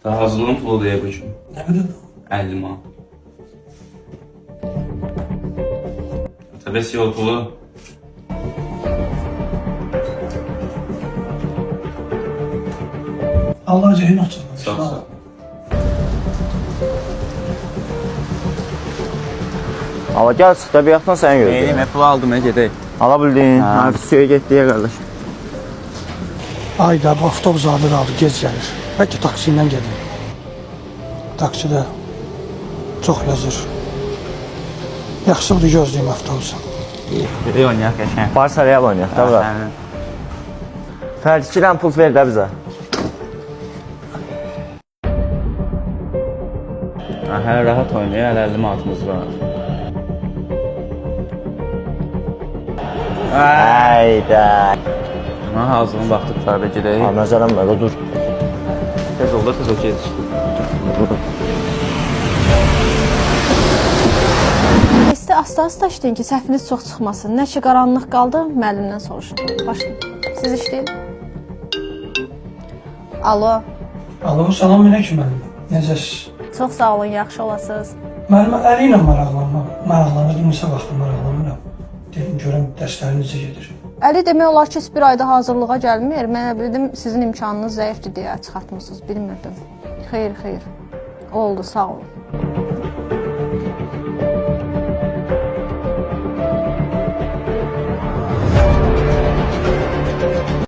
Daha hazırlığın pulu da bu gün. Nə qədər? 50 manat. Otobüs yol pulu. Allah cehin açsın. Sağ ol. Hava gel sıxda bir yaxdan səni gördüm. Neyim, Apple aldım, gedək. Ala bildin. Hadi suya get deyə qardaş. Ayda bu avtobus adı qaldı, gec gəlir. Bəlkə taksi ilə gedim. Taksidə çox yazır. Yaxşı budur gözləyim avtobusu. Gedək oynayaq qəşəng. Barsaraya oynayaq da bura. Fərdi 2 dənə pul ver də bizə. Hələ rahat oynayaq, hələ 50 manatımız var. Hayda. Hazırlığın vaxtı tutarda gedək. Nəzərəm var, dur. Tez oldu, tez o gec. Asta-asta işləyin ki, səhviniz çox çıxmasın. Nə ki, qaranlıq qaldı, müəllimdən soruşun. Başlayın. Siz işləyin. Alo. Alo, salam aleyküm müəllim. Necəsiz? Çox sağ olun, yaxşı olasınız. Müəllimə əli ilə maraqlanırdım, neçə vaxtdır maraqlanıram. Dedim, görüm dərsləri necə gedir. Əli demək olar ki, bir ayda hazırlığa gəlmir. Mən bildim, sizin imkanınız zəifdir deyə çıxartmısınız, bilmirdim. Xeyr, xeyr. Oldu, sağ olun.